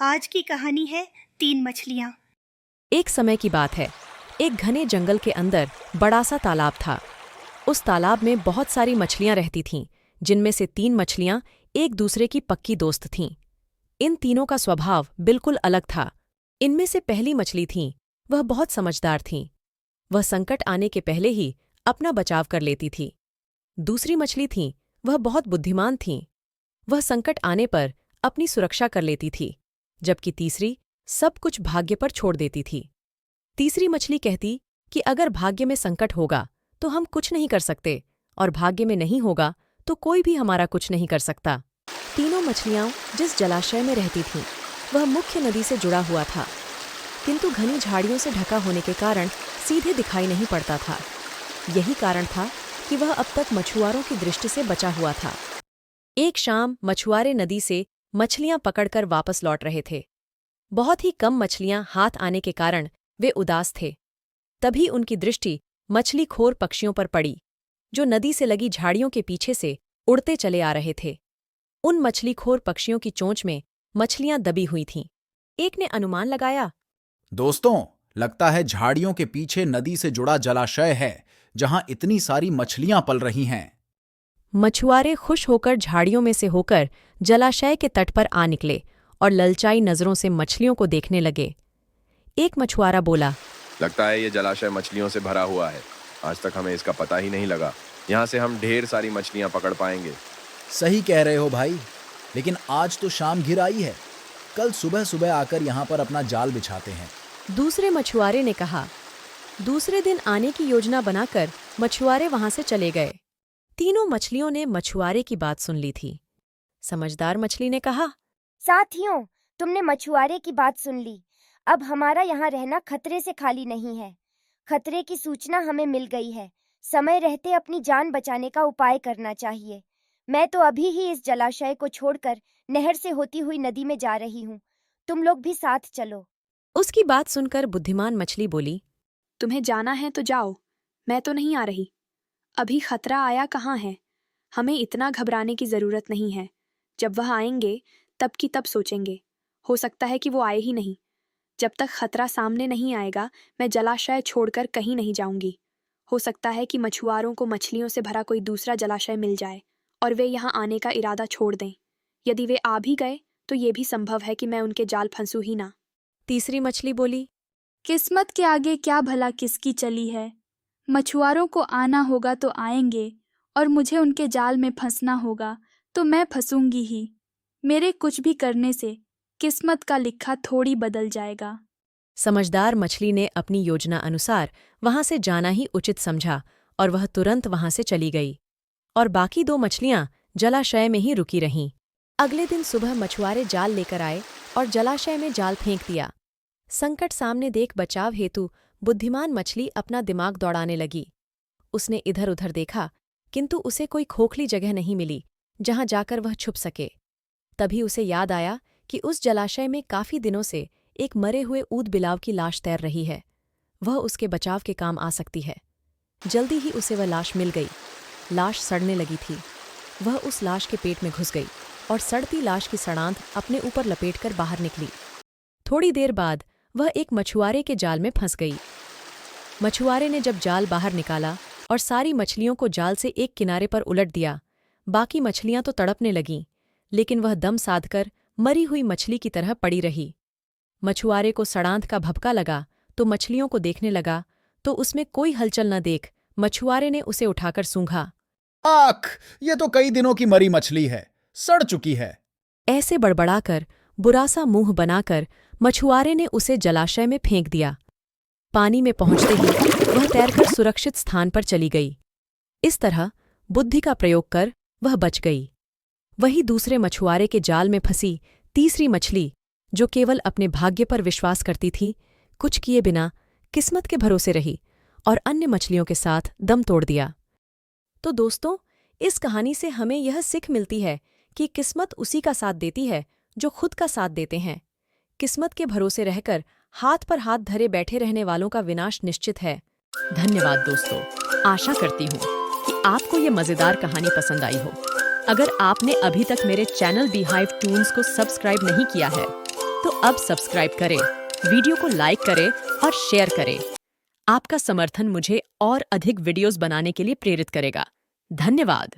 आज की कहानी है तीन मछलियाँ। एक समय की बात है। एक घने जंगल के अंदर बड़ा सा तालाब था। उस तालाब में बहुत सारी मछलियां रहती थीं, जिनमें से तीन मछलियां एक दूसरे की पक्की दोस्त थीं। इन तीनों का स्वभाव बिल्कुल अलग था। इनमें से पहली मछली थी, वह बहुत समझदार थी। वह संकट आने के पहले ही अपना बचाव कर लेती थी। दूसरी मछली थी, वह बहुत बुद्धिमान थीं। वह संकट आने पर अपनी सुरक्षा कर लेती थी, जबकि तीसरी सब कुछ भाग्य पर छोड़ देती थी। तीसरी मछली कहती कि अगर भाग्य में संकट होगा तो हम कुछ नहीं कर सकते, और भाग्य में नहीं होगा तो कोई भी हमारा कुछ नहीं कर सकता। तीनों मछलियां जिस जलाशय में रहती थीं, वह मुख्य नदी से जुड़ा हुआ था, किंतु घनी झाड़ियों से ढका होने के कारण सीधे दिखाई नहीं पड़ता था। यही कारण था कि वह अब तक मछुआरों की दृष्टि से बचा हुआ था। एक शाम मछुआरे नदी से मछलियां पकड़कर वापस लौट रहे थे। बहुत ही कम मछलियां हाथ आने के कारण वे उदास थे। तभी उनकी दृष्टि मछलीखोर पक्षियों पर पड़ी, जो नदी से लगी झाड़ियों के पीछे से उड़ते चले आ रहे थे। उन मछलीखोर पक्षियों की चोंच में मछलियां दबी हुई थीं। एक ने अनुमान लगाया, दोस्तों, लगता है झाड़ियों के पीछे नदी से जुड़ा जलाशय है, जहां इतनी सारी मछलियां पल रही हैं। मछुआरे खुश होकर झाड़ियों में से होकर जलाशय के तट पर आ निकले और ललचाई नजरों से मछलियों को देखने लगे। एक मछुआरा बोला, लगता है ये जलाशय मछलियों से भरा हुआ है। आज तक हमें इसका पता ही नहीं लगा। यहाँ से हम ढेर सारी मछलियाँ पकड़ पाएंगे। सही कह रहे हो भाई, लेकिन आज तो शाम घिर आई है। कल सुबह सुबह आकर यहाँ पर अपना जाल बिछाते हैं। दूसरे मछुआरे ने कहा। दूसरे दिन आने की योजना बनाकर मछुआरे वहां से चले गए। तीनों मछलियों ने मछुआरे की बात सुन ली थी। समझदार मछली ने कहा, साथियों, तुमने मछुआरे की बात सुन ली। अब हमारा यहाँ रहना खतरे से खाली नहीं है। खतरे की सूचना हमें मिल गई है। समय रहते अपनी जान बचाने का उपाय करना चाहिए। मैं तो अभी ही इस जलाशय को छोड़कर नहर से होती हुई नदी में जा रही हूँ। तुम लोग भी साथ चलो। उसकी बात सुनकर बुद्धिमान मछली बोली, तुम्हें जाना है तो जाओ, मैं तो नहीं आ रही। अभी खतरा आया कहाँ है। हमें इतना घबराने की जरूरत नहीं है। जब वह आएंगे तब की तब सोचेंगे। हो सकता है कि वो आए ही नहीं। जब तक खतरा सामने नहीं आएगा, मैं जलाशय छोड़कर कहीं नहीं जाऊंगी। हो सकता है कि मछुआरों को मछलियों से भरा कोई दूसरा जलाशय मिल जाए और वे यहाँ आने का इरादा छोड़ दें। यदि वे आ भी गए तो ये भी संभव है कि मैं उनके जाल फंसूं ही ना। तीसरी मछली बोली, किस्मत के आगे क्या भला किसकी चली है। मछुआरों को आना होगा तो आएंगे, और मुझे उनके जाल में फंसना होगा तो मैं फंसूंगी ही। मेरे कुछ भी करने से किस्मत का लिखा थोड़ी बदल जाएगा। समझदार मछली ने अपनी योजना अनुसार वहां से जाना ही उचित समझा और वह तुरंत वहां से चली गई। और बाकी दो मछलियां जलाशय में ही रुकी रहीं। अगले दिन सुबह मछुआरे जाल लेकर आए और जलाशय में जाल फेंक दिया। संकट सामने देख बचाव हेतु बुद्धिमान मछली अपना दिमाग दौड़ाने लगी। उसने इधर उधर देखा, किंतु उसे कोई खोखली जगह नहीं मिली जहां जाकर वह छुप सके। तभी उसे याद आया कि उस जलाशय में काफी दिनों से एक मरे हुए ऊद बिलाव की लाश तैर रही है। वह उसके बचाव के काम आ सकती है। जल्दी ही उसे वह लाश मिल गई। लाश सड़ने लगी थी। वह उस लाश के पेट में घुस गई और सड़ती लाश की सड़ांध अपने ऊपर लपेटकर बाहर निकली। थोड़ी देर बाद वह एक मछुआरे के जाल में फंस गई। मछुआरे ने जब जाल बाहर निकाला और सारी मछलियों को जाल से एक किनारे पर उलट दिया, बाकी मछलियां तो तड़पने लगीं, लेकिन वह दम साधकर मरी हुई मछली की तरह पड़ी रही। मछुआरे को सड़ांध का भभका लगा तो मछलियों को देखने लगा, तो उसमें कोई हलचल न देख मछुआरे ने उसे उठाकर सूंघा। आख, ये तो कई दिनों की मरी मछली है, सड़ चुकी है। ऐसे बड़बड़ाकर बुरा सा मुंह बनाकर मछुआरे ने उसे जलाशय में फेंक दिया। पानी में पहुंचते ही वह तैरकर सुरक्षित स्थान पर चली गई। इस तरह बुद्धि का प्रयोग कर वह बच गई। वही दूसरे मछुआरे के जाल में फंसी तीसरी मछली, जो केवल अपने भाग्य पर विश्वास करती थी, कुछ किए बिना किस्मत के भरोसे रही और अन्य मछलियों के साथ दम तोड़ दिया। तो दोस्तों, इस कहानी से हमें यह सीख मिलती है कि किस्मत उसी का साथ देती है जो खुद का साथ देते हैं। किस्मत के भरोसे रहकर हाथ पर हाथ धरे बैठे रहने वालों का विनाश निश्चित है। धन्यवाद दोस्तों। आशा करती हूँ कि आपको ये मज़ेदार कहानी पसंद आई हो। अगर आपने अभी तक मेरे चैनल बीहाइव टून्स को सब्सक्राइब नहीं किया है तो अब सब्सक्राइब करें, वीडियो को लाइक करें और शेयर करें। आपका समर्थन मुझे और अधिक वीडियोस बनाने के लिए प्रेरित करेगा। धन्यवाद।